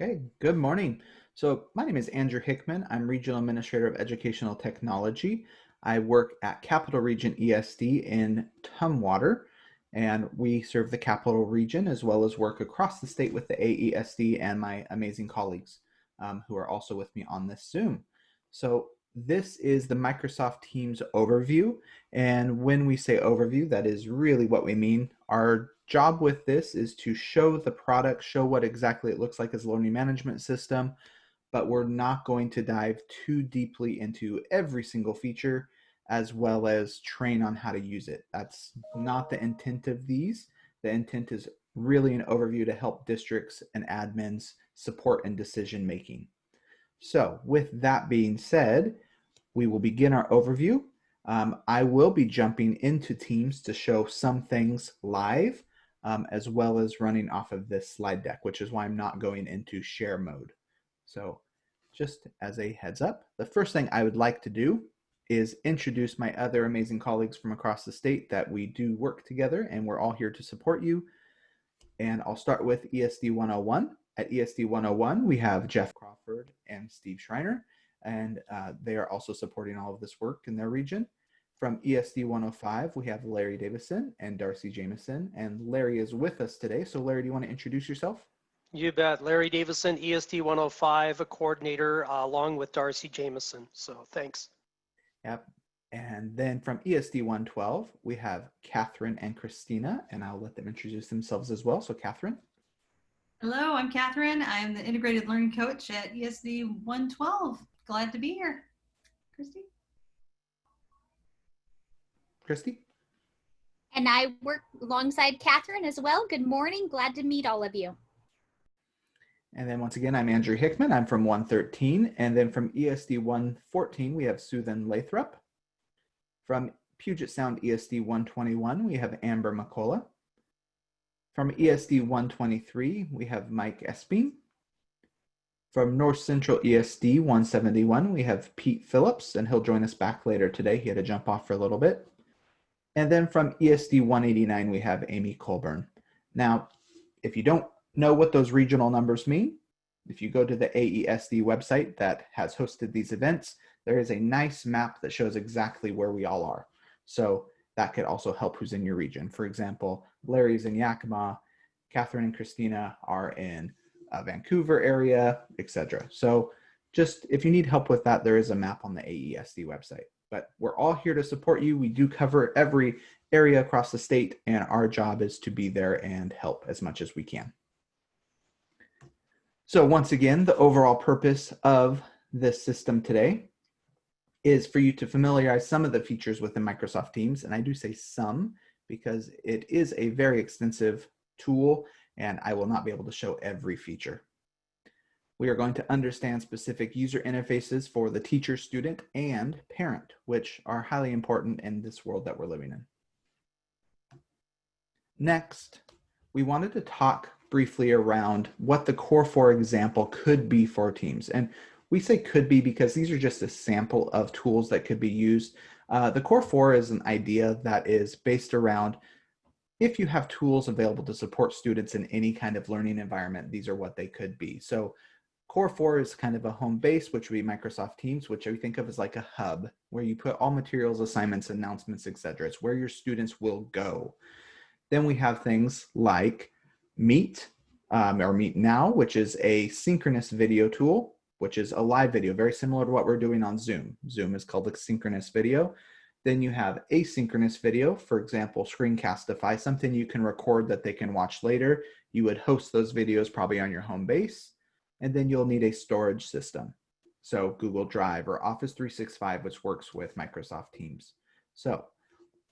Okay, good morning. So my name is Andrew Hickman. I'm Regional Administrator of Educational Technology. I work at Capital Region ESD in Tumwater, and we serve the Capital Region as well as work across the state with the AESD and my amazing colleagues who are also with me on this Zoom. So this is the Microsoft Teams overview. And when we say overview, that is really what we mean. Our job with this is to show the product, show what exactly it looks like as a learning management system, but we're not going to dive too deeply into every single feature as well as train on how to use it. That's not the intent of these. The intent is really an overview to help districts and admins support and decision making. So with that being said, we will begin our overview. I will be jumping into Teams to show some things live, as well as running off of this slide deck, which is why I'm not going into share mode. So just as a heads up, the first thing I would like to do is introduce my other amazing colleagues from across the state that we do work together, and we're all here to support you. And I'll start with ESD 101. At ESD 101, we have Jeff Crawford and Steve Schreiner, and they are also supporting all of this work in their region. From ESD 105, we have Larry Davison and Darcy Jameson, and Larry is with us today. So Larry, do you want to introduce yourself? You bet. Larry Davison, ESD 105, a coordinator, along with Darcy Jameson. So thanks. Yep. And then from ESD 112, we have Catherine and Christina, and I'll let them introduce themselves as well. So Catherine. Hello, I'm Catherine. I'm the Integrated Learning Coach at ESD 112. Glad to be here. Christy? Christy? And I work alongside Catherine as well. Good morning. Glad to meet all of you. And then once again, I'm Andrew Hickman. I'm from 113. And then from ESD 114, we have Suthan Lathrop. From Puget Sound ESD 121, we have Amber McCullough. From ESD 123, we have Mike Esping. From North Central ESD 171, we have Pete Phillips, and he'll join us back later today. He had to jump off for a little bit. And then from ESD 189, we have Amy Colburn. Now, if you don't know what those regional numbers mean, if you go to the AESD website that has hosted these events, there is a nice map that shows exactly where we all are. So that could also help who's in your region. For example, Larry's in Yakima, Catherine and Christina are in Vancouver area, etc. So just if you need help with that, there is a map on the AESD website. But we're all here to support you. We do cover every area across the state, and our job is to be there and help as much as we can. So once again, the overall purpose of this system today is for you to familiarize some of the features within Microsoft Teams. And I do say some because it is a very extensive tool and I will not be able to show every feature. We are going to understand specific user interfaces for the teacher, student, and parent, which are highly important in this world that we're living in. Next, we wanted to talk briefly around what the Core 4 example could be for Teams. And we say could be because these are just a sample of tools that could be used. The Core 4 is an idea that is based around if you have tools available to support students in any kind of learning environment, these are what they could be. So Core 4 is kind of a home base, which would be Microsoft Teams, which we think of as like a hub where you put all materials, assignments, announcements, etc. It's where your students will go. Then we have things like Meet or Meet Now, which is a synchronous video tool, which is a live video, very similar to what we're doing on Zoom. Zoom is called a synchronous video. Then you have asynchronous video, for example, Screencastify, something you can record that they can watch later. You would host those videos probably on your home base. And then you'll need a storage system. So Google Drive or Office 365, which works with Microsoft Teams. So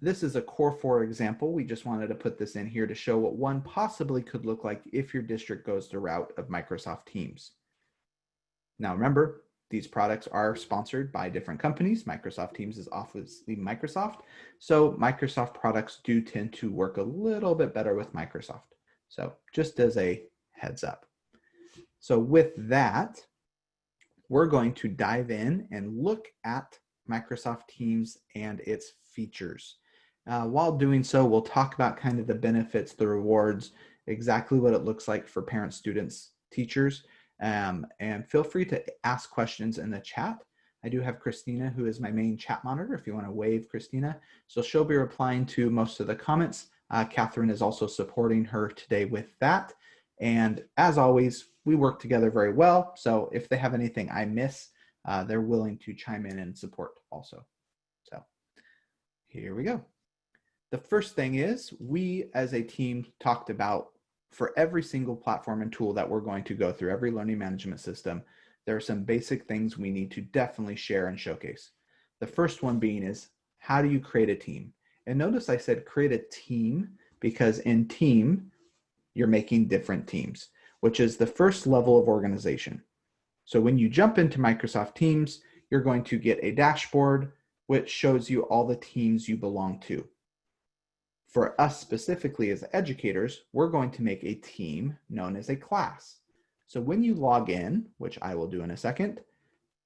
this is a Core 4 example. We just wanted to put this in here to show what one possibly could look like if your district goes the route of Microsoft Teams. Now remember, these products are sponsored by different companies. Microsoft Teams is obviously Microsoft. So Microsoft products do tend to work a little bit better with Microsoft. So just as a heads up. So with that, we're going to dive in and look at Microsoft Teams and its features. While doing so, we'll talk about kind of the benefits, the rewards, exactly what it looks like for parents, students, teachers, And feel free to ask questions in the chat. I do have Christina, who is my main chat monitor, if you want to wave Christina. So she'll be replying to most of the comments. Catherine is also supporting her today with that. And as always, we work together very well. So if they have anything I miss, they're willing to chime in and support also. So here we go. The first thing is we as a team talked about for every single platform and tool that we're going to go through, every learning management system, there are some basic things we need to definitely share and showcase. The first one being is, how do you create a team? And notice I said create a team because in team, you're making different teams, which is the first level of organization. So when you jump into Microsoft Teams, you're going to get a dashboard which shows you all the teams you belong to. For us specifically as educators, we're going to make a team known as a class. So when you log in, which I will do in a second,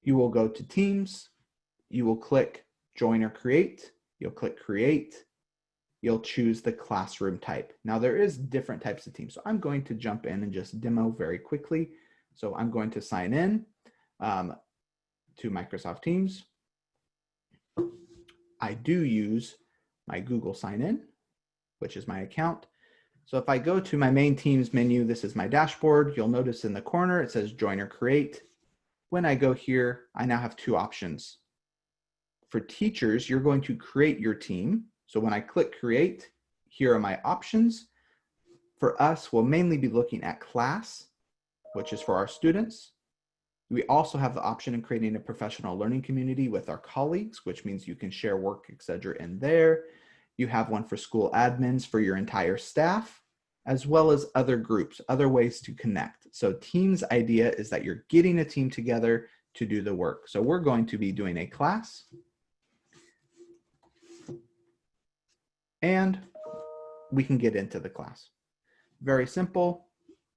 you will go to Teams, you will click Join or Create, you'll click Create, you'll choose the classroom type. Now there is different types of teams, so I'm going to jump in and just demo very quickly. So I'm going to sign in to Microsoft Teams. I do use my Google sign-in, which is my account. So if I go to my main Teams menu, this is my dashboard. You'll notice in the corner, it says Join or Create. When I go here, I now have two options. For teachers, you're going to create your team. So when I click Create, here are my options. For us, we'll mainly be looking at class, which is for our students. We also have the option of creating a professional learning community with our colleagues, which means you can share work, etc. in there. You have one for school admins for your entire staff, as well as other groups, other ways to connect. So Teams idea is that you're getting a team together to do the work. So we're going to be doing a class. And we can get into the class. Very simple.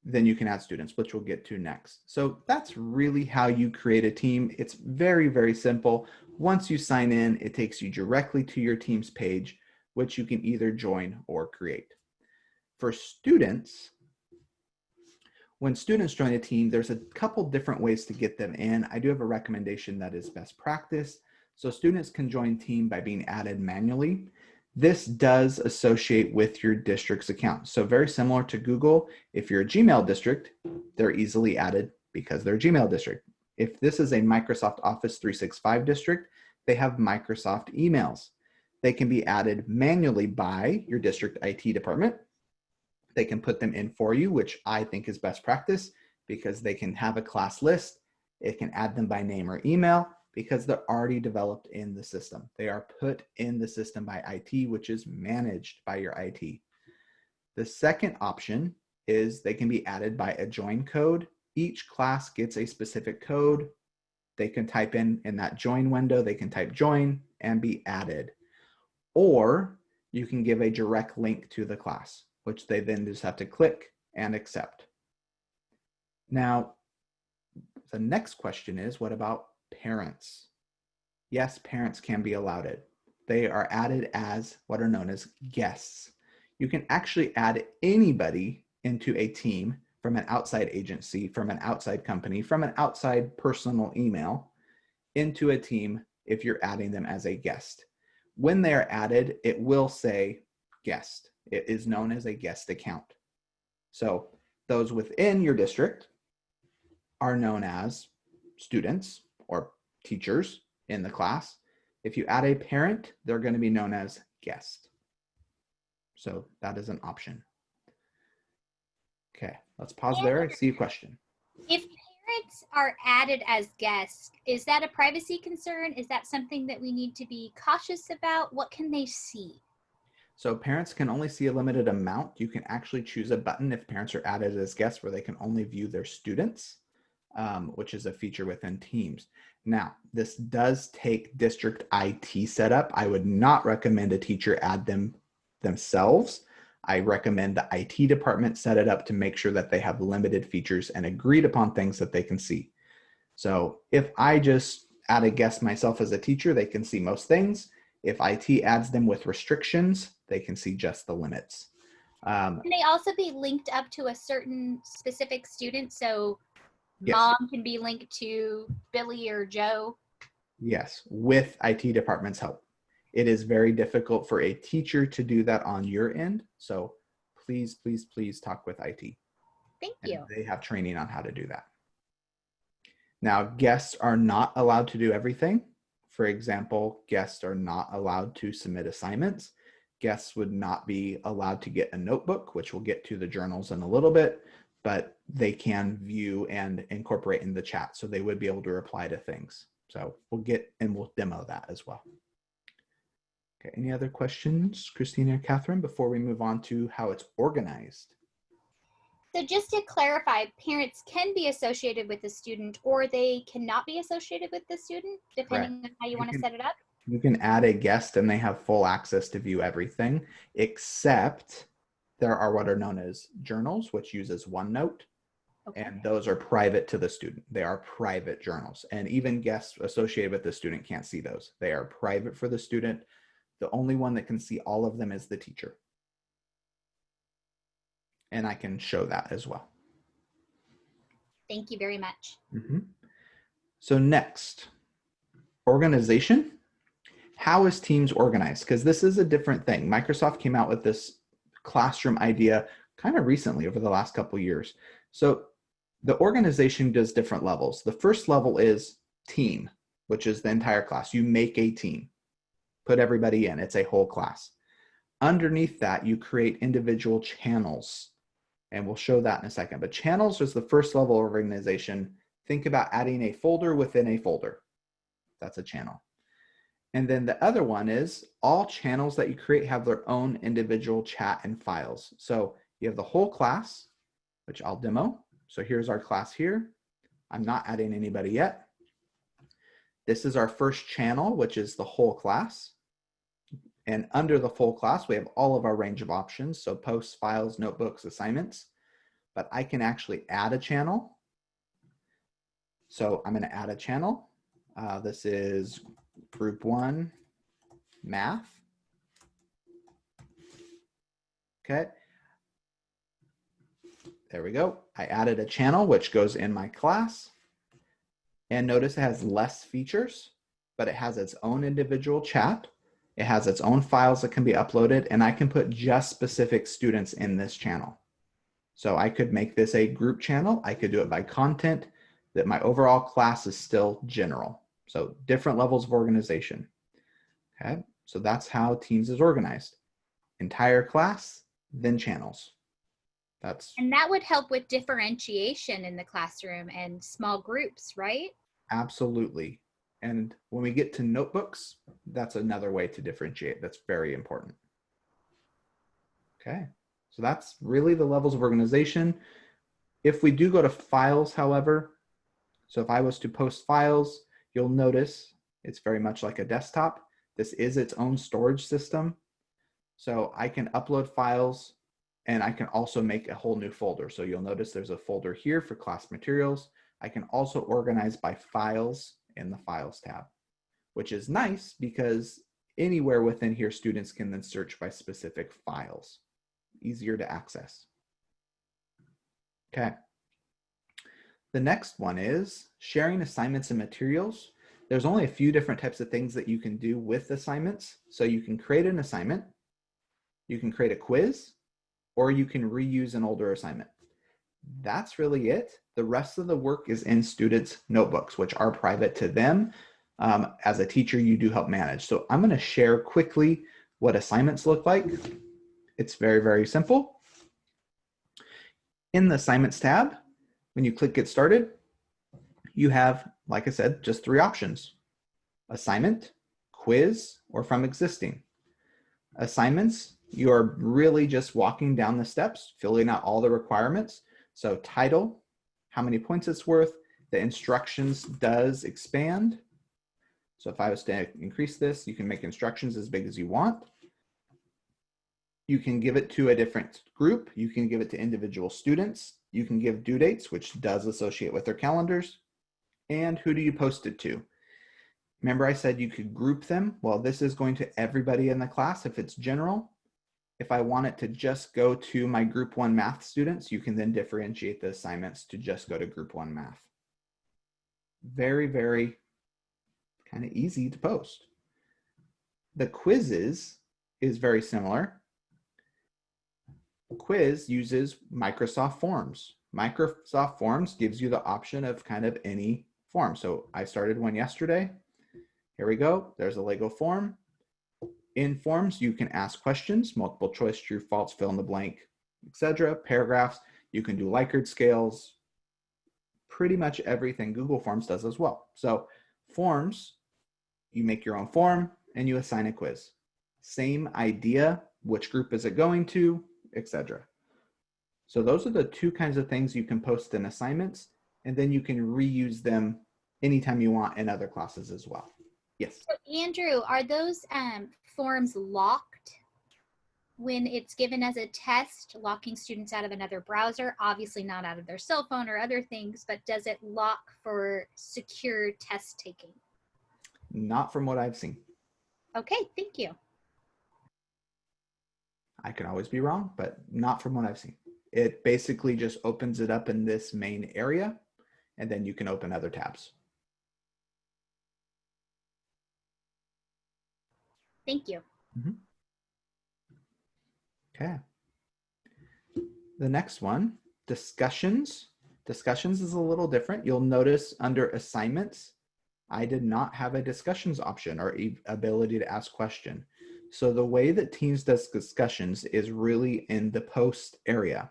Then you can add students, which we'll get to next. So that's really how you create a team. It's very, very simple. Once you sign in, it takes you directly to your Teams page, which you can either join or create. For students, when students join a team, there's a couple different ways to get them in. I do have a recommendation that is best practice. So students can join team by being added manually. This does associate with your district's account. So very similar to Google, if you're a Gmail district, they're easily added because they're a Gmail district. If this is a Microsoft Office 365 district, they have Microsoft emails. They can be added manually by your district IT department. They can put them in for you, which I think is best practice because they can have a class list. It can add them by name or email because they're already developed in the system. They are put in the system by IT, which is managed by your IT. The second option is they can be added by a join code. Each class gets a specific code. They can type in that join window, they can type join and be added. Or you can give a direct link to the class, which they then just have to click and accept. Now, the next question is, what about parents? Yes, parents can be allowed. They are added as what are known as guests. You can actually add anybody into a team from an outside agency, from an outside company, from an outside personal email into a team if you're adding them as a guest. When they're added, it will say guest. It is known as a guest account. So those within your district are known as students or teachers in the class. If you add a parent, they're going to be known as guest. So that is an option. Okay, let's pause there. I see a question. If parents are added as guests, is that a privacy concern? Is that something that we need to be cautious about? What can they see? So parents can only see a limited amount. You can actually choose a button if parents are added as guests where they can only view their students, which is a feature within Teams. Now, this does take district IT setup. I would not recommend a teacher add them themselves. I recommend the IT department set it up to make sure that they have limited features and agreed upon things that they can see. So if I just add a guest myself as a teacher, they can see most things. If IT adds them with restrictions, they can see just the limits. Can they also be linked up to a certain specific student? So Yes. Mom can be linked to Billy or Joe. Yes, with IT department's help. It is very difficult for a teacher to do that on your end. So please, please, please talk with IT. Thank And you. they have training on how to do that. Now, guests are not allowed to do everything. For example, guests are not allowed to submit assignments. Guests would not be allowed to get a notebook, which we'll get to the journals in a little bit, but they can view and incorporate in the chat. So they would be able to reply to things. So we'll get and we'll demo that as well. Okay, any other questions, Christina or Catherine, before we move on to how it's organized? So just to clarify, parents can be associated with the student or they cannot be associated with the student, depending on how you want to set it up? You can add a guest and they have full access to view everything, except there are what are known as journals, which uses OneNote. Okay. And those are private to the student. They are private journals. And even guests associated with the student can't see those. They are private for the student. The only one that can see all of them is the teacher. And I can show that as well. Thank you very much. So next, organization. How is Teams organized? Because this is a different thing. Microsoft came out with this classroom idea kind of recently over the last couple of years. So the organization does different levels. The first level is team, which is the entire class. You make a team, put everybody in. It's a whole class. Underneath that, you create individual channels. And we'll show that in a second. But channels is the first level of organization. Think about adding a folder within a folder. That's a channel. And then the other one is all channels that you create have their own individual chat and files. So you have the whole class, which I'll demo. So here's our class here. I'm not adding anybody yet. This is our first channel, which is the whole class. And under the full class, we have all of our range of options. So posts, files, notebooks, assignments. But I can actually add a channel. So I'm going to add a channel. This is Group 1 Math. Okay. There we go. I added a channel, which goes in my class. And notice it has less features, but it has its own individual chat. It has its own files that can be uploaded, and I can put just specific students in this channel. So I could make this a group channel. I could do it by content, that my overall class is still general. So different levels of organization. Okay, so that's how Teams is organized. Entire class, then channels. And that would help with differentiation in the classroom and small groups, right? Absolutely. And when we get to notebooks, that's another way to differentiate. That's very important. Okay, so that's really the levels of organization. If we do go to files, however, so if I was to post files, you'll notice it's very much like a desktop. This is its own storage system. So I can upload files and I can also make a whole new folder. So you'll notice there's a folder here for class materials. I can also organize by files in the Files tab, which is nice because anywhere within here, students can then search by specific files. Easier to access. Okay. The next one is sharing assignments and materials. There's only a few different types of things that you can do with assignments. So you can create an assignment, you can create a quiz, or you can reuse an older assignment. That's really it. The rest of the work is in students' notebooks, which are private to them. As a teacher, you do help manage. So I'm going to share quickly what assignments look like. It's very, very simple. In the Assignments tab, when you click Get Started, you have, like I said, just 3 options: assignment, quiz, or from existing. Assignments, you're really just walking down the steps, filling out all the requirements. So title, how many points it's worth, the instructions does expand. So if I was to increase this, you can make instructions as big as you want. You can give it to a different group. You can give it to individual students. You can give due dates, which does associate with their calendars. And who do you post it to? Remember I said you could group them? Well, this is going to everybody in the class if it's general. If I want it to just go to my group 1 math students, you can then differentiate the assignments to just go to group 1 math. Very, very kind of easy to post. The quizzes is very similar. Quiz uses Microsoft Forms. Microsoft Forms gives you the option of kind of any form. So I started one yesterday. Here we go. There's a Lego form. In forms, you can ask questions, multiple choice, true, false, fill in the blank, etc. Paragraphs, you can do Likert scales, pretty much everything Google Forms does as well. So forms, you make your own form and you assign a quiz. Same idea, which group is it going to, etc. So those are the two kinds of things you can post in assignments, and then you can reuse them anytime you want in other classes as well. Yes. So Andrew, are those forms locked when it's given as a test, locking students out of another browser? Obviously not out of their cell phone or other things, but does it lock for secure test taking? Not from what I've seen. Okay, thank you. I could always be wrong, but not from what I've seen. It basically just opens it up in this main area, and then you can open other tabs. Thank you. Okay. The next one, discussions. Discussions is a little different. You'll notice under assignments, I did not have a discussions option or ability to ask question. So the way that Teams does discussions is really in the post area.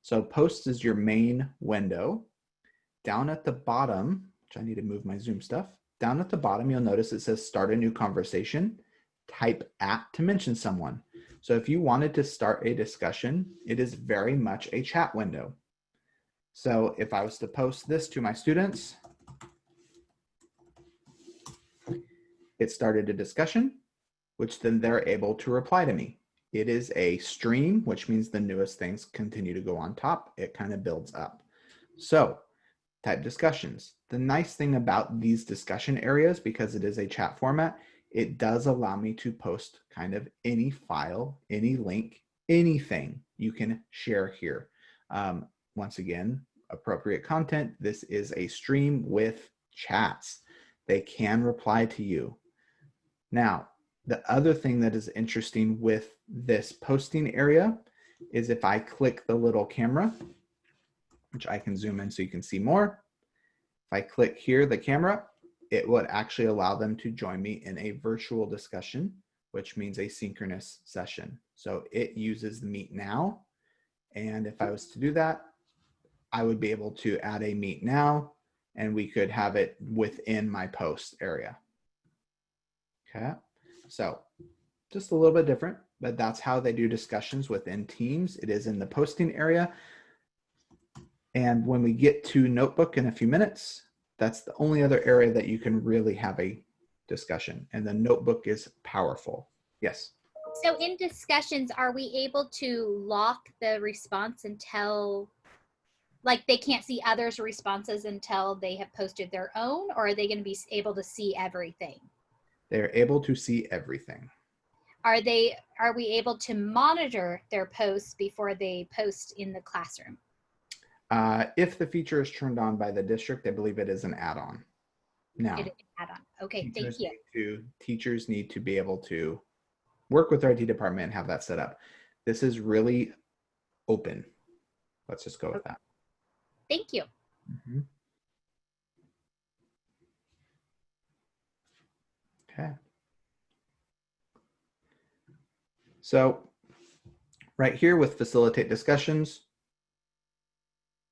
So post is your main window. Down at the bottom, which I need to move my Zoom stuff, down at the bottom, you'll notice it says start a new conversation. Type @ to mention someone. So if you wanted to start a discussion, it is very much a chat window. So if I was to post this to my students, it started a discussion, which then they're able to reply to me. It is a stream, which means the newest things continue to go on top. It kind of builds up. So type discussions. The nice thing about these discussion areas, because it is a chat format, it does allow me to post kind of any file, any link, anything you can share here. Once again, appropriate content. This is a stream with chats. They can reply to you. Now, the other thing that is interesting with this posting area is if I click the little camera, which I can zoom in so you can see more. If I click here, the camera, it would actually allow them to join me in a virtual discussion, which means a synchronous session. So it uses the Meet Now. And if I was to do that, I would be able to add a Meet Now, and we could have it within my post area. Okay, so just a little bit different, but that's how they do discussions within Teams. It is in the posting area. And when we get to Notebook in a few minutes, that's the only other area that you can really have a discussion. And the Notebook is powerful. Yes. So in discussions, are we able to lock the response until, like they can't see others' responses until they have posted their own, or are they going to be able to see everything? They're able to see everything. Are we able to monitor their posts before they post in the classroom? If the feature is turned on by the district, I believe it is an add-on. Now, It is an add-on. Okay, thank you. Teachers need to be able to work with their IT department and have that set up. This is really open. Let's just go with that. Thank you. Mm-hmm. Okay. So right here with facilitate discussions,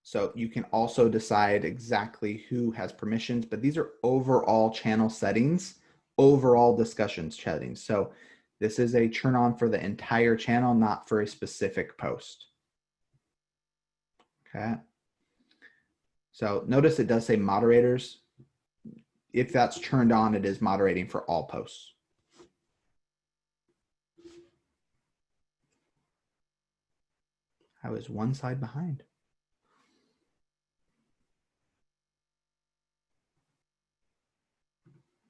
so you can also decide exactly who has permissions, but these are overall channel settings, overall discussions settings. So this is a turn on for the entire channel, not for a specific post. Okay. So notice it does say moderators. If that's turned on, it is moderating for all posts. I was one slide behind.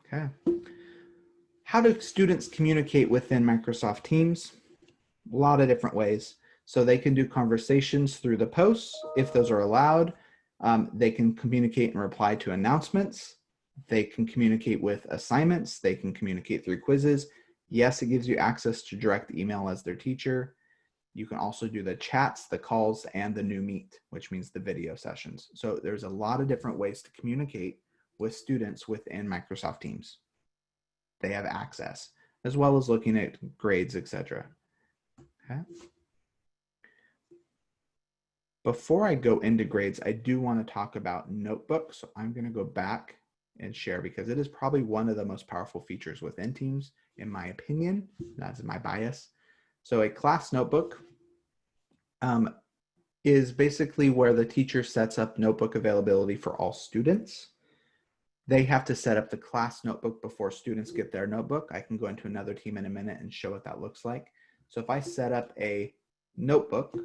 Okay. How do students communicate within Microsoft Teams? a lot of different ways. So they can do conversations through the posts if those are allowed. They can communicate and reply to announcements. They can communicate with assignments. They can communicate through quizzes. Yes, it gives you access to direct email as their teacher. You can also do the chats, the calls, and the new meet, which means the video sessions. So there's a lot of different ways to communicate with students within Microsoft Teams. They have access, as well as looking at grades, etc. Okay. Before I go into grades, I do want to talk about notebooks. So I'm going to go back and share because it is probably one of the most powerful features within Teams, in my opinion. That's my bias. So a class notebook is basically where the teacher sets up notebook availability for all students. They have to set up the class notebook before students get their notebook. I can go into another team in a minute and show what that looks like. So if I set up a notebook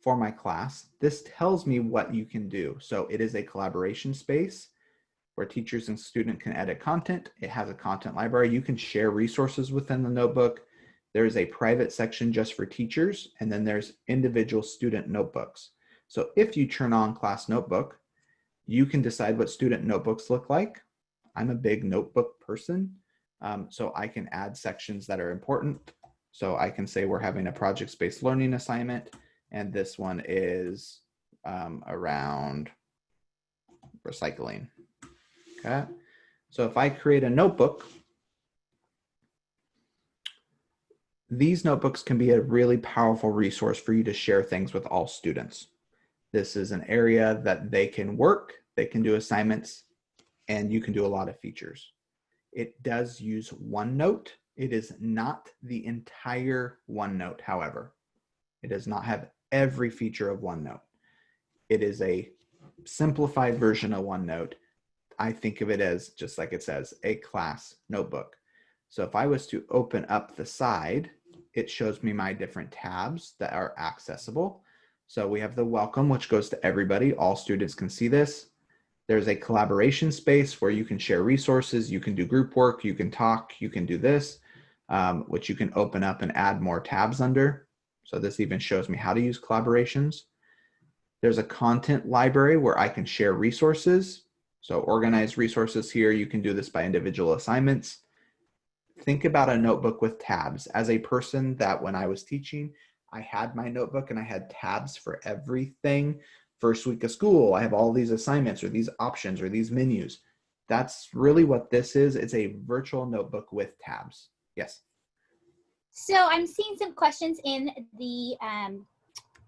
for my class, this tells me what you can do. So it is a collaboration space where teachers and students can edit content. It has a content library. You can share resources within the notebook. There's a private section just for teachers, and then there's individual student notebooks. So if you turn on class notebook, you can decide what student notebooks look like. I'm a big notebook person, so I can add sections that are important. So I can say we're having a project-based learning assignment, and this one is around recycling. Okay, so if I create a notebook, these notebooks can be a really powerful resource for you to share things with all students. This is an area that they can work, they can do assignments, and you can do a lot of features. It does use OneNote. It is not the entire OneNote, however. It does not have every feature of OneNote. It is a simplified version of OneNote. I think of it as, just like it says, a class notebook. So if I was to open up the side, it shows me my different tabs that are accessible. So we have the welcome, which goes to everybody. All students can see this. There's a collaboration space where you can share resources. You can do group work. You can talk. You can do this, which you can open up and add more tabs under. So this even shows me how to use collaborations. There's a content library where I can share resources. So organize resources here. You can do this by individual assignments. Think about a notebook with tabs. As a person that when I was teaching, I had my notebook and I had tabs for everything. First week of school, I have all these assignments or these options or these menus. That's really what this is. It's a virtual notebook with tabs. Yes. So I'm seeing some questions in the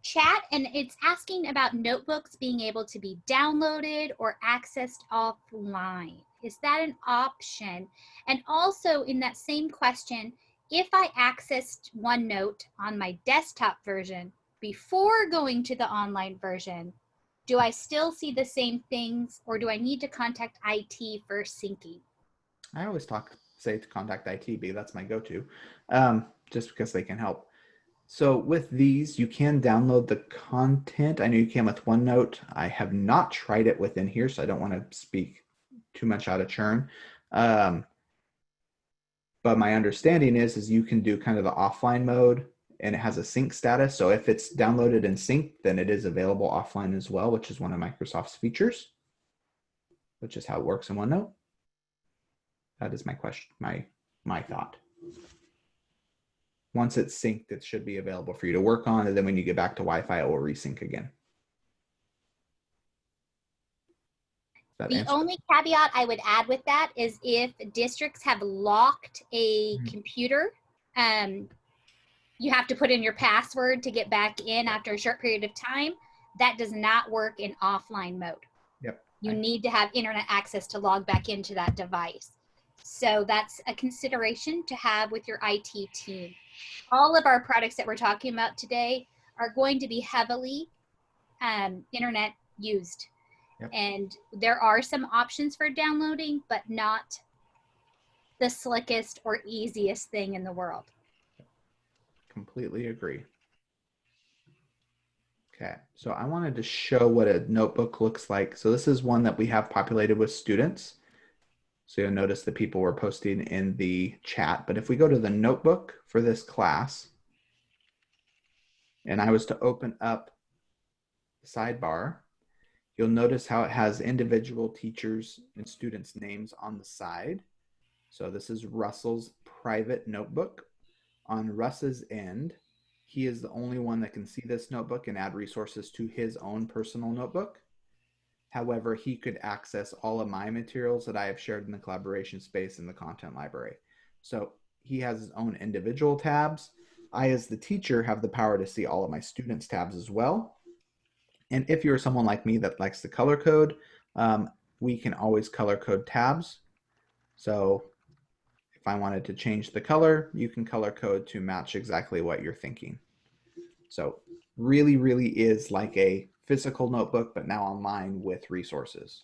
chat, and it's asking about notebooks being able to be downloaded or accessed offline. Is that an option? And also in that same question, if I accessed OneNote on my desktop version before going to the online version, do I still see the same things, or do I need to contact IT for syncing? I always say to contact IT, because that's my go-to, just because they can help. So with these, you can download the content. I know you can with OneNote. I have not tried it within here, so I don't want to speak too much out of turn. But my understanding is you can do kind of the offline mode, and it has a sync status. So if it's downloaded and synced, then it is available offline as well, which is one of Microsoft's features, which is how it works in OneNote. That is my question, my thought. Once it's synced, it should be available for you to work on, and then when you get back to Wi-Fi, it will resync again. The only caveat I would add with that is if districts have locked a computer, you have to put in your password to get back in after a short period of time. That does not work in offline mode. Yep. You need to have internet access to log back into that device. So that's a consideration to have with your IT team. All of our products that we're talking about today are going to be heavily internet used. Yep. And there are some options for downloading, but not the slickest or easiest thing in the world. Completely agree. Okay, so I wanted to show what a notebook looks like. So this is one that we have populated with students. So you'll notice that people were posting in the chat. But if we go to the notebook for this class, and I was to open up the sidebar, you'll notice how it has individual teachers and students' names on the side. So this is Russell's private notebook. On Russ's end, he is the only one that can see this notebook and add resources to his own personal notebook. However, he could access all of my materials that I have shared in the collaboration space in the content library. So he has his own individual tabs. I, as the teacher, have the power to see all of my students' tabs as well. And if you're someone like me that likes to color code, we can always color code tabs. So if I wanted to change the color, you can color code to match exactly what you're thinking. So really, really is like a physical notebook, but now online with resources.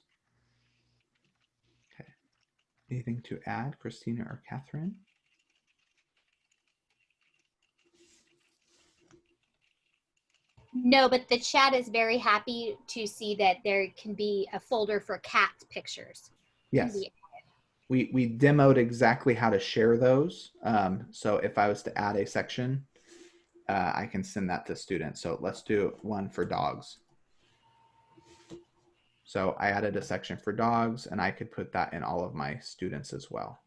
Okay. Anything to add, Christina or Catherine? No, but the chat is very happy to see that there can be a folder for cat pictures. Yes. We demoed exactly how to share those. So if I was to add a section, I can send that to students. So let's do one for dogs. So I added a section for dogs, and I could put that in all of my students as well.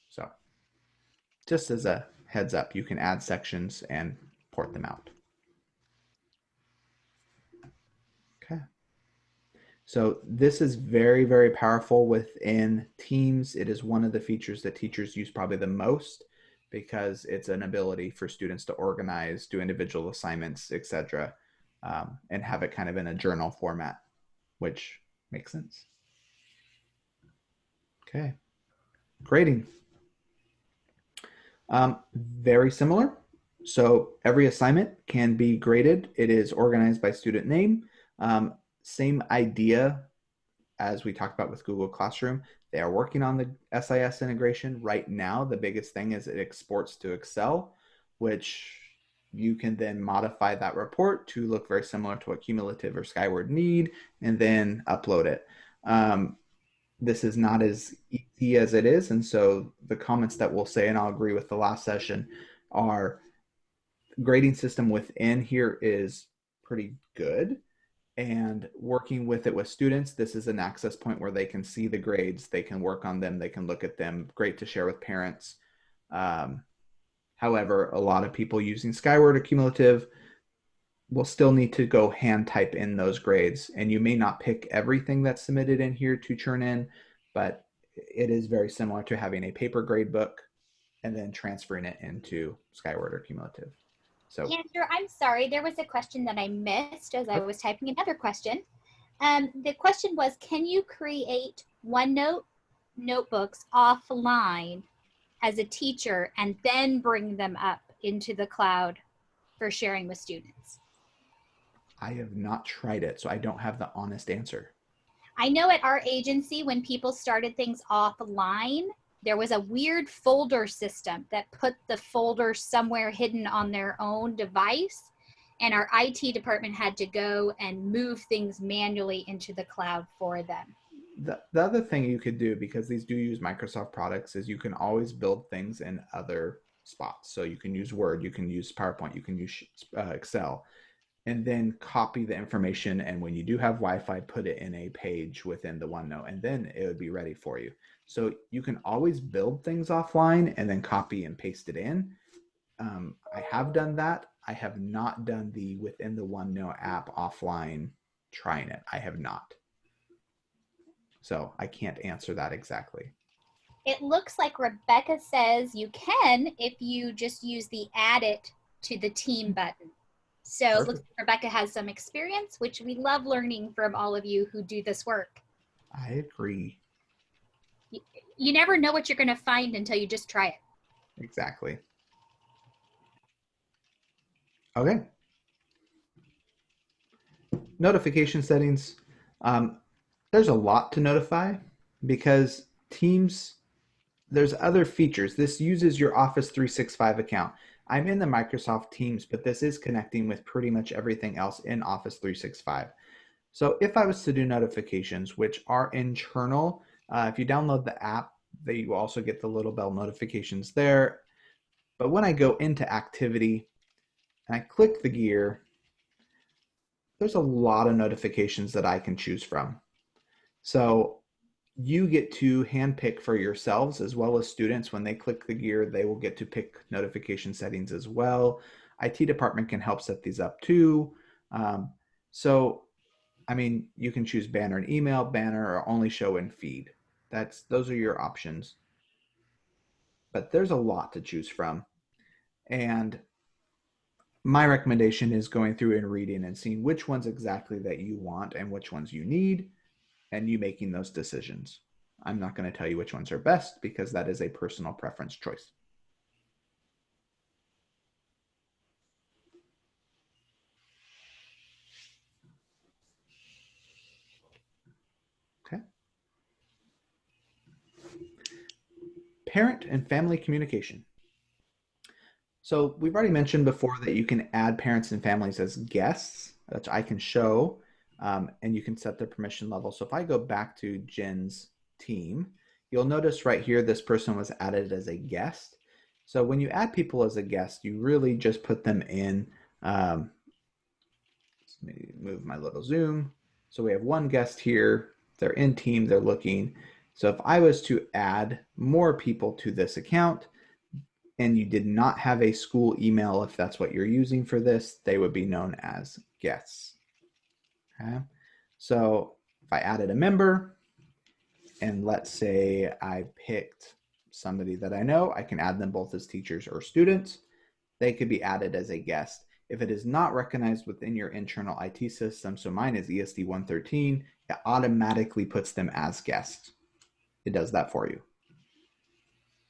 So just as a heads up, you can add sections and port them out. Okay. So this is very, very powerful within Teams. It is one of the features that teachers use probably the most because it's an ability for students to organize, do individual assignments, etc., and have it kind of in a journal format, which makes sense. Okay. Grading. Very similar. So every assignment can be graded. It is organized by student name. Same idea as we talked about with Google Classroom. They are working on the SIS integration right now. The biggest thing is it exports to Excel, which you can then modify that report to look very similar to what Cumulative or Skyward need, and then upload it. This is not as easy as it is, and so the comments that we'll say, and I'll agree with the last session, are grading system within here is pretty good. And working with it with students, this is an access point where they can see the grades, they can work on them, they can look at them. Great to share with parents. However, a lot of people using Skyward or Cumulative will still need to go hand type in those grades. And you may not pick everything that's submitted in here to churn in, but it is very similar to having a paper grade book and then transferring it into Skyward or Cumulative. So, Andrew, I'm sorry, there was a question that I missed as I was typing another question. The question was, can you create OneNote notebooks offline as a teacher and then bring them up into the cloud for sharing with students? I have not tried it, so I don't have the honest answer. I know at our agency, when people started things offline, there was a weird folder system that put the folder somewhere hidden on their own device. And our IT department had to go and move things manually into the cloud for them. The other thing you could do, because these do use Microsoft products, is you can always build things in other spots. So you can use Word, you can use PowerPoint, you can use Excel, and then copy the information. And when you do have Wi-Fi, put it in a page within the OneNote, and then it would be ready for you. So you can always build things offline and then copy and paste it in. I have done that. I have not done the within the OneNote app offline trying it. I have not. So I can't answer that exactly. It looks like Rebecca says you can if you just use the add it to the team button. So Perfect. It looks like Rebecca has some experience, which we love learning from all of you who do this work. I agree. You never know what you're going to find until you just try it. Exactly. Okay. Notification settings. There's a lot to notify because Teams, there's other features. This uses your Office 365 account. I'm in the Microsoft Teams, but this is connecting with pretty much everything else in Office 365. So if I was to do notifications, which are internal, if you download the app, you also get the little bell notifications there. But when I go into activity, and I click the gear, there's a lot of notifications that I can choose from. So you get to handpick for yourselves as well as students. When they click the gear, they will get to pick notification settings as well. IT department can help set these up too. So, I mean, you can choose banner and email, banner, or only show in feed. Those are your options. But there's a lot to choose from. And my recommendation is going through and reading and seeing which ones exactly that you want and which ones you need, and you making those decisions. I'm not going to tell you which ones are best because that is a personal preference choice. Okay. Parent and family communication. So we've already mentioned before that you can add parents and families as guests, which I can show, and you can set their permission level. So if I go back to Jen's team, you'll notice right here, this person was added as a guest. So when you add people as a guest, you really just put them in, let me move my little zoom. So we have one guest here, they're in team, they're looking. So if I was to add more people to this account, and you did not have a school email, if that's what you're using for this, they would be known as guests. Okay. So if I added a member, and let's say I picked somebody that I know, I can add them both as teachers or students. They could be added as a guest. If it is not recognized within your internal IT system, so mine is ESD 113, it automatically puts them as guests. It does that for you.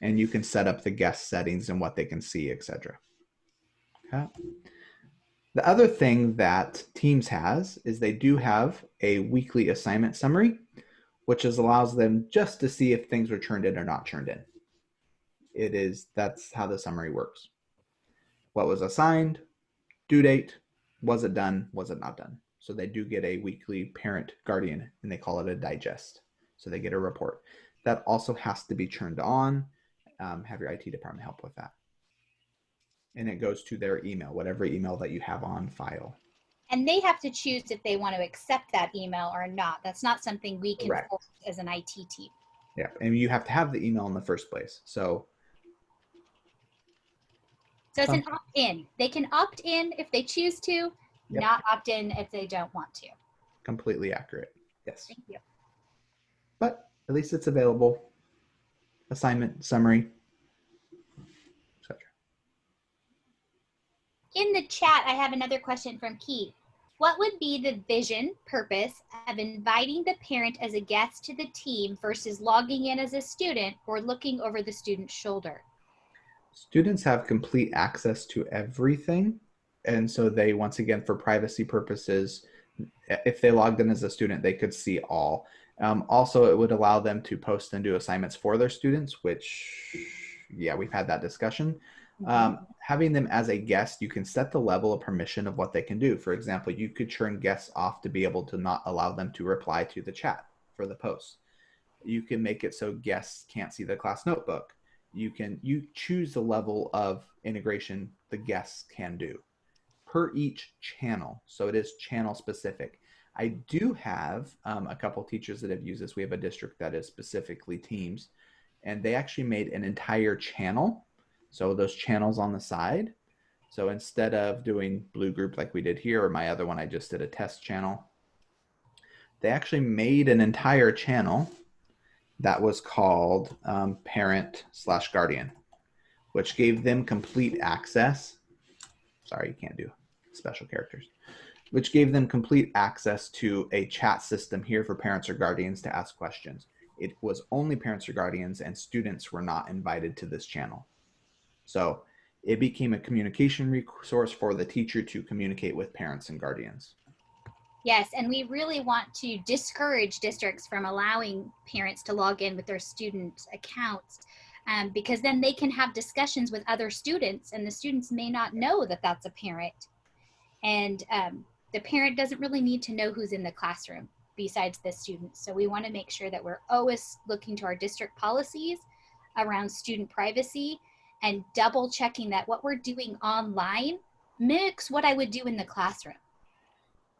And you can set up the guest settings and what they can see, etc. Okay. The other thing that Teams has is they do have a weekly assignment summary, which allows them just to see if things were turned in or not turned in. That's how the summary works. What was assigned, due date, was it done, was it not done? So they do get a weekly parent guardian, and they call it a digest. So they get a report. That also has to be turned on. Have your IT department help with that. And it goes to their email, whatever email that you have on file. And they have to choose if they want to accept that email or not. That's not something we can Correct. force as an IT team. Yeah, and you have to have the email in the first place. So it's an opt-in. They can opt in if they choose to, Yep. not opt in if they don't want to. Completely accurate. Yes. Thank you. But at least it's available. Assignment, summary, etc. In the chat, I have another question from Keith. What would be the vision, purpose of inviting the parent as a guest to the team versus logging in as a student or looking over the student's shoulder? Students have complete access to everything. And so they, once again, for privacy purposes, if they logged in as a student, they could see all. Also, it would allow them to post and do assignments for their students, which, yeah, we've had that discussion. Having them as a guest, you can set the level of permission of what they can do. For example, you could turn guests off to be able to not allow them to reply to the chat for the post. You can make it so guests can't see the class notebook. You choose the level of integration the guests can do per each channel. So it is channel specific. I do have a couple teachers that have used this. We have a district that is specifically Teams, and they actually made an entire channel. So those channels on the side. So instead of doing blue group like we did here, or my other one, I just did a test channel. They actually made an entire channel that was called parent/guardian, which gave them complete access. Sorry, you can't do special characters. Which gave them complete access to a chat system here for parents or guardians to ask questions. It was only parents or guardians, and students were not invited to this channel. So it became a communication resource for the teacher to communicate with parents and guardians. Yes, and we really want to discourage districts from allowing parents to log in with their student accounts because then they can have discussions with other students, and the students may not know that that's a parent. And the parent doesn't really need to know who's in the classroom besides the students. So we want to make sure that we're always looking to our district policies around student privacy and double checking that what we're doing online mix what I would do in the classroom.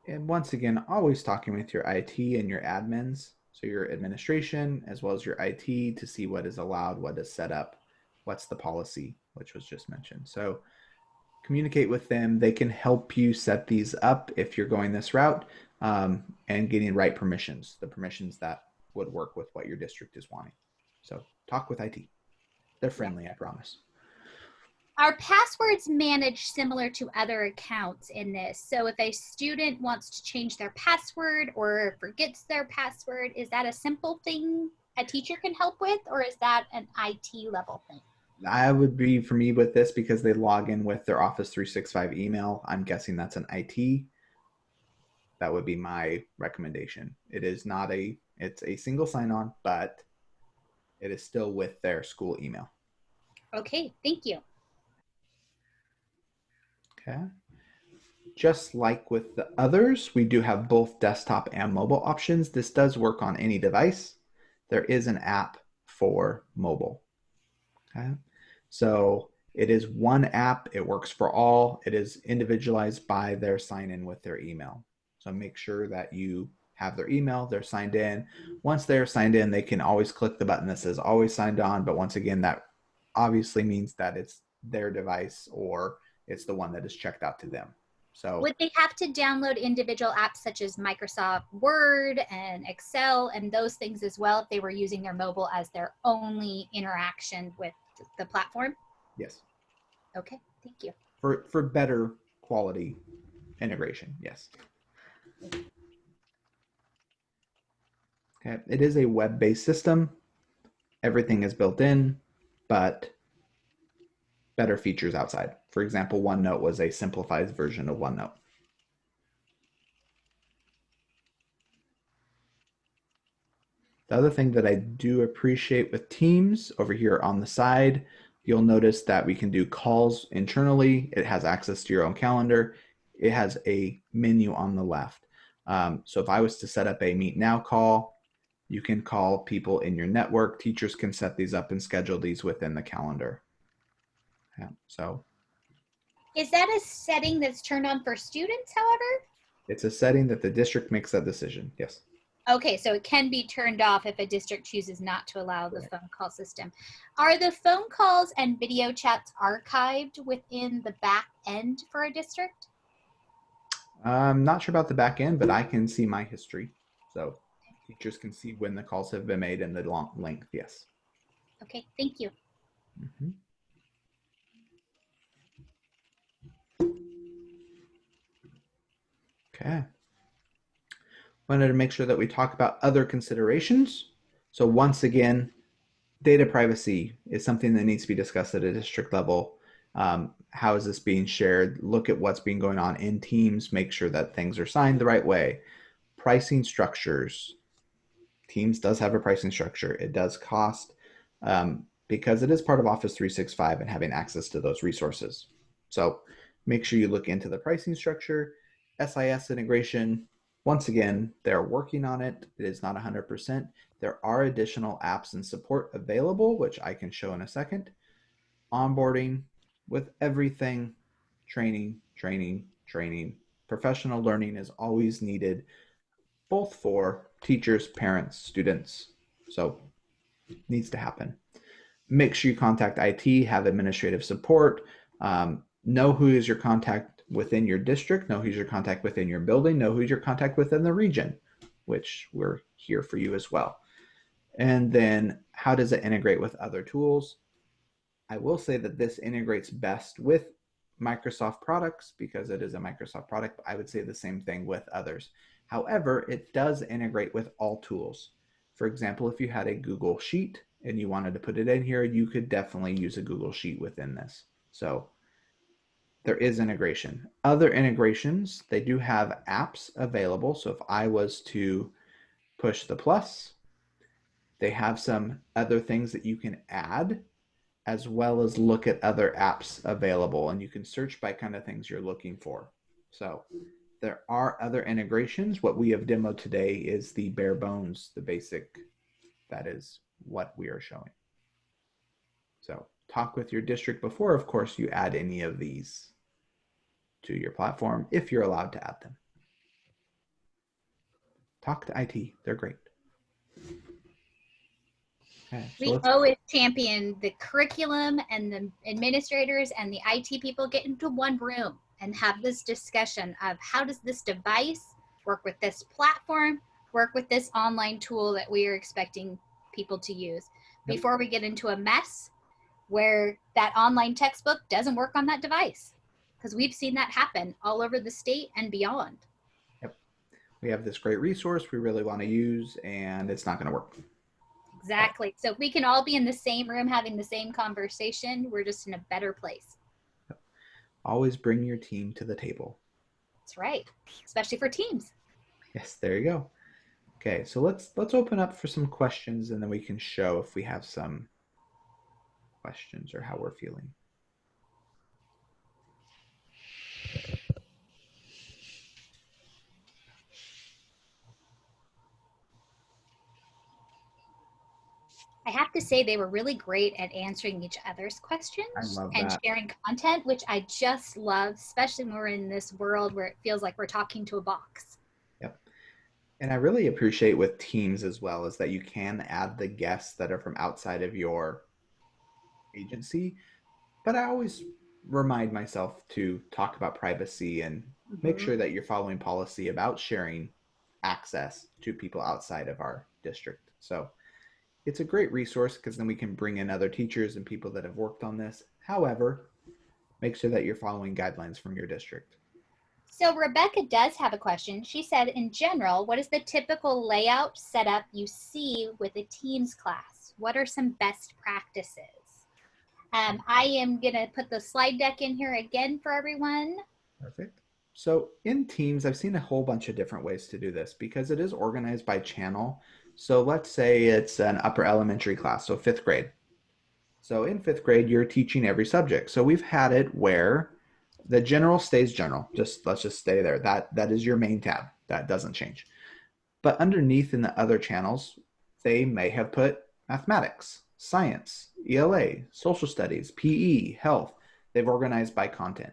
And once again, always talking with your IT and your admins, so your administration as well as your IT, to see what is allowed, what is set up, what's the policy, which was just mentioned. So communicate with them. They can help you set these up if you're going this route, and getting right permissions, the permissions that would work with what your district is wanting. So talk with IT. They're friendly, I promise. Are passwords managed similar to other accounts in this? So if a student wants to change their password or forgets their password, is that a simple thing a teacher can help with, or is that an IT level thing? I would be for me with this because they log in with their Office 365 email. I'm guessing that's an IT. That would be my recommendation. It is not it's a single sign-on, but it is still with their school email. Okay, thank you. Okay. Just like with the others, we do have both desktop and mobile options. This does work on any device. There is an app for mobile. Okay. So it is one app. It works for all. It is individualized by their sign in with their email. So make sure that you have their email, they're signed in. Once they're signed in, they can always click the button that says always signed on. But once again, that obviously means that it's their device or it's the one that is checked out to them. So Would they have to download individual apps such as Microsoft Word and Excel and those things as well if they were using their mobile as their only interaction with the platform? yes, Okay, thank you. for better quality integration, yes. Okay, it is a web-based system. Everything is built in, but better features outside. For example, OneNote was a simplified version of OneNote. The other thing that I do appreciate with Teams over here on the side, you'll notice that we can do calls internally. It has access to your own calendar. It has a menu on the left. So if I was to set up a Meet Now call, you can call people in your network. Teachers can set these up and schedule these within the calendar. Yeah, so Is that a setting that's turned on for students, however? it's a setting that the district makes that decision. Yes. Okay, so it can be turned off if a district chooses not to allow the phone call system. Are the phone calls and video chats archived within the back end for a district? I'm not sure about the back end, but I can see my history. So teachers can see when the calls have been made and the long length. Yes. Okay, thank you. Mm-hmm. Okay. Wanted to make sure that we talk about other considerations. So once again, data privacy is something that needs to be discussed at a district level. How is this being shared? Look at what's been going on in Teams. Make sure that things are signed the right way. Pricing structures. Teams does have a pricing structure. It does cost because it is part of Office 365 and having access to those resources. So make sure you look into the pricing structure. SIS integration. Once again, they're working on it. It is not 100%. There are additional apps and support available, which I can show in a second. Onboarding with everything, training. Professional learning is always needed, both for teachers, parents, students. So it needs to happen. Make sure you contact IT, have administrative support, know who is your contact within your district, know who's your contact within your building, know who's your contact within the region, which we're here for you as well. And then how does it integrate with other tools? I will say that this integrates best with Microsoft products because it is a Microsoft product, but I would say the same thing with others. However, it does integrate with all tools. For example, if you had a Google Sheet and you wanted to put it in here, you could definitely use a Google Sheet within this. So there is integration. Other integrations, they do have apps available. So if I was to push the plus, they have some other things that you can add as well as look at other apps available, and you can search by kind of things you're looking for. So there are other integrations. What we have demoed today is the bare bones, the basic, that is what we are showing. So talk with your district before, of course, you add any of these. to your platform if you're allowed to add them. Talk to IT. They're great. Okay, so We let's, always champion the curriculum and the administrators and the IT people get into one room and have this discussion of how does this device work with this platform, work with this online tool that we are expecting people to use before we get into a mess where that online textbook doesn't work on that device. Because we've seen that happen all over the state and beyond. we have this great resource we really want to use, and it's not going to work. Exactly. So if we can all be in the same room having the same conversation, we're just in a better place. Always bring your team to the table. That's right. Especially for teams. Yes, there you go. Okay, so let's open up for some questions, and then we can show if we have some questions or how we're feeling. I have to say they were really great at answering each other's questions I love and that. sharing content, which I just love, especially when we're in this world where it feels like we're talking to a box. Yep. And I really appreciate with teams as well is that you can add the guests that are from outside of your agency, but I always remind myself to talk about privacy and make sure that you're following policy about sharing access to people outside of our district. So it's a great resource because then we can bring in other teachers and people that have worked on this. However, make sure that you're following guidelines from your district. So Rebecca does have a question. She said, in general, what is the typical layout setup you see with a Teams class? What are some best practices? I am going to put the slide deck in here again for everyone. Perfect. So in Teams, I've seen a whole bunch of different ways to do this because it is organized by channel. So let's say it's an upper elementary class, so 5th grade. So in 5th grade, you're teaching every subject. So we've had it where the general stays general. Let's just stay there. That is your main tab. That doesn't change. But underneath in the other channels, they may have put mathematics, science, ELA, social studies, PE, health. They've organized by content.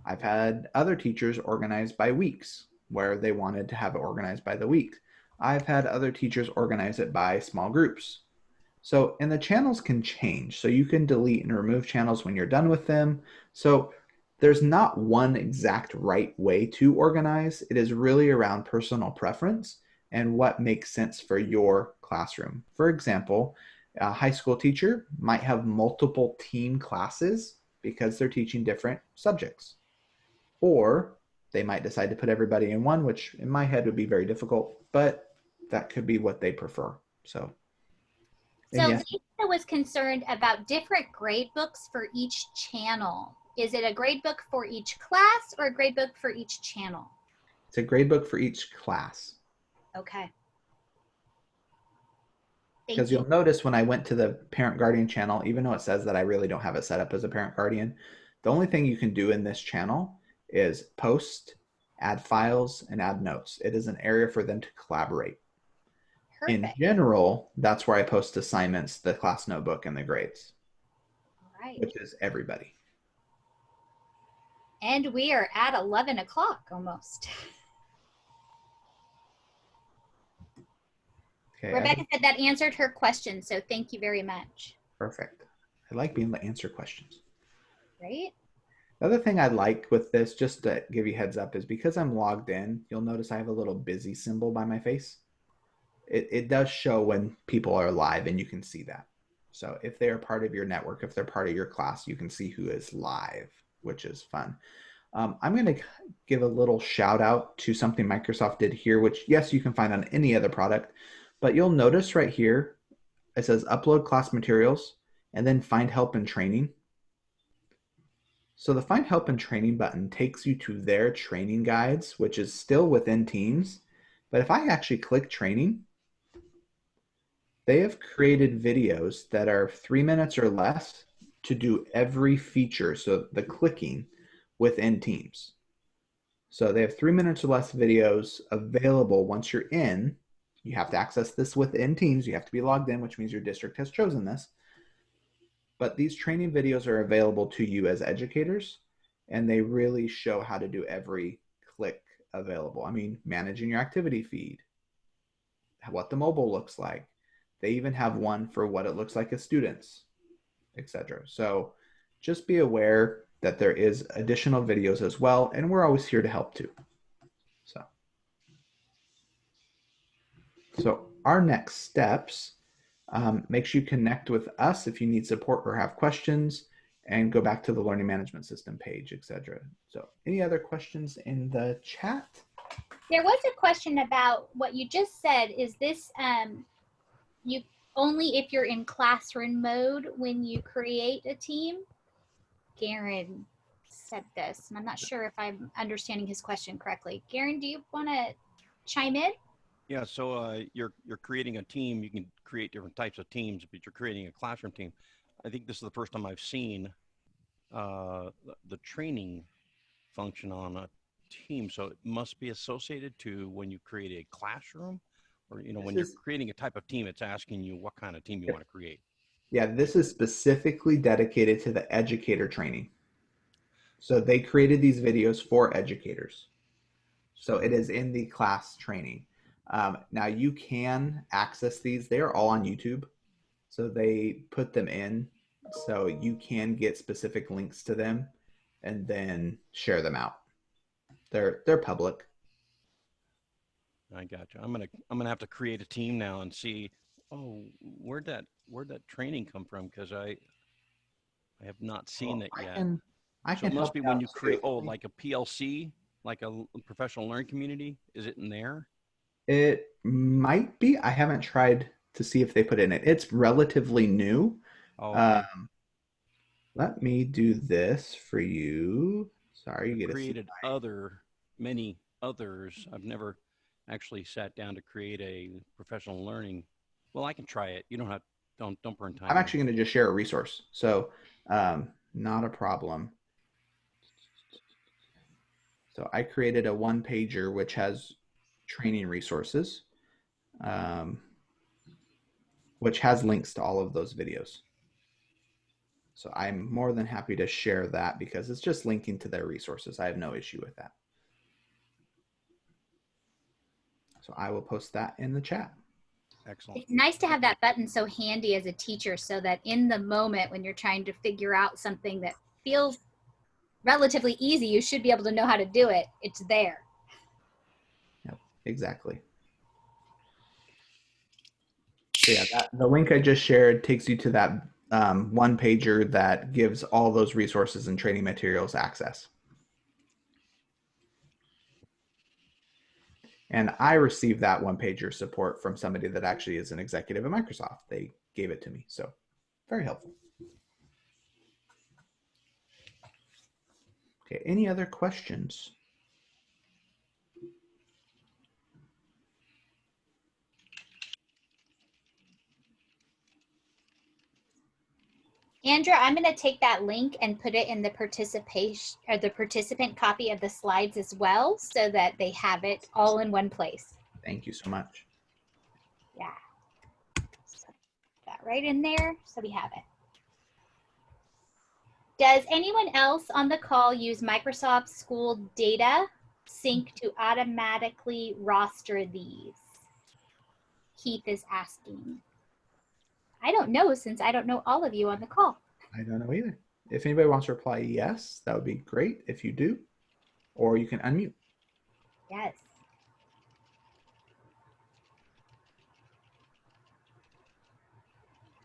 I've had other teachers organized by weeks where they wanted to have it organized by the week. I've had other teachers organize it by small groups. So, and the channels can change. So you can delete and remove channels when you're done with them. So there's not one exact right way to organize. It is really around personal preference and what makes sense for your classroom. For example, a high school teacher might have multiple team classes because they're teaching different subjects. Or they might decide to put everybody in one, which in my head would be very difficult, but that could be what they prefer. So yes. Lisa was concerned about different grade books for each channel. Is it a grade book for each class or a grade book for each channel? It's a grade book for each class. Okay. Because you'll notice when I went to the parent guardian channel, even though it says that I really don't have it set up as a parent guardian, the only thing you can do in this channel is post, add files, and add notes. It is an area for them to collaborate. Perfect. In general, that's where I post assignments, the class notebook, and the grades, All right. which is everybody. And we are at 11 o'clock almost. Okay, Rebecca said that answered her question, so thank you very much. perfect. I like being able to answer questions. Right? The other thing I like with this, just to give you heads up, is because I'm logged in, you'll notice I have a little busy symbol by my face. It does show when people are live, and you can see that. So if they are part of your network, if they're part of your class, you can see who is live, which is fun. I'm going to give a little shout out to something Microsoft did here, which yes, you can find on any other product, but you'll notice right here, it says upload class materials and then find help and training. So the find help and training button takes you to their training guides, which is still within Teams. But if I actually click training, they have created videos that are 3 minutes or less to do every feature. So the clicking within Teams. So they have 3 minutes or less videos available once you're in. You have to access this within Teams. You have to be logged in, which means your district has chosen this. But these training videos are available to you as educators. and they really show how to do every click available. I mean, managing your activity feed, what the mobile looks like. They even have one for what it looks like as students, etc. So just be aware that there is additional videos as well, and we're always here to help too. So our next steps, make sure you connect with us if you need support or have questions, and go back to the Learning Management System page, etc. So any other questions in the chat? There was a question about what you just said. Is this you only if you're in classroom mode when you create a team? Garen said this, and I'm not sure if I'm understanding his question correctly. Garen, do you want to chime in? Yeah, so you're creating a team. You can create different types of teams, but you're creating a classroom team. I think this is the first time I've seen the training function on a team. So it must be associated to when you create a classroom, or when you're creating a type of team, it's asking you what kind of team you want to create. Yeah, this is specifically dedicated to the educator training. So they created these videos for educators. So it is in the class training. Now you can access these. They are all on YouTube. So they put them in. So you can get specific links to them and then share them out. They're public. I got you. I'm gonna have to create a team now and see. Oh, where'd that training come from? Because I have not seen it yet. I So can it must help be you when out you create, too. like a PLC, like a professional learning community. Is it in there? It might be. I haven't tried to see if they put it in it. It's relatively new. Oh, okay. Let me do this for you. Sorry, you I've get to see created many others. I've never actually sat down to create a professional learning. Well, I can try it. You don't burn time. I'm actually going to just share a resource. So not a problem. So I created a one pager, which has training resources, which has links to all of those videos. So I'm more than happy to share that because it's just linking to their resources. I have no issue with that. So I will post that in the chat. Excellent. It's nice to have that button so handy as a teacher so that in the moment when you're trying to figure out something that feels relatively easy, you should be able to know how to do it. It's there. Yep, exactly. So yeah, the link I just shared takes you to that one pager that gives all those resources and training materials access. And I received that one pager support from somebody that actually is an executive at Microsoft. They gave it to me, so very helpful. Okay, any other questions? Andrea, I'm going to take that link and put it in the participation or the participant copy of the slides as well so that they have it all in one place. Thank you so much. Yeah. So that right in there so we have it. Does anyone else on the call use Microsoft School Data Sync to automatically roster these? Keith is asking. I don't know since I don't know all of you on the call. I don't know either. If anybody wants to reply yes, that would be great if you do, or you can unmute. Yes.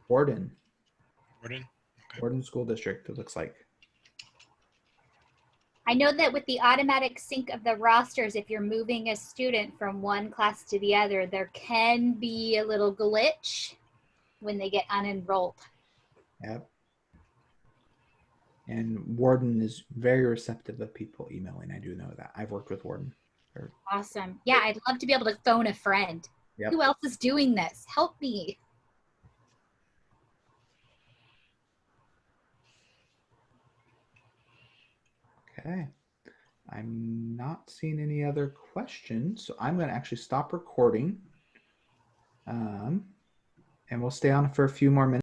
Warden. Warden? Okay. Warden School District, it looks like. I know that with the automatic sync of the rosters, if you're moving a student from one class to the other, there can be a little glitch when they get unenrolled. Yep. And Warden is very receptive of people emailing. I do know that. I've worked with Warden. Awesome. Yeah, I'd love to be able to phone a friend. Yep. Who else is doing this? Help me. Okay. I'm not seeing any other questions, so I'm going to actually stop recording. And we'll stay on for a few more minutes.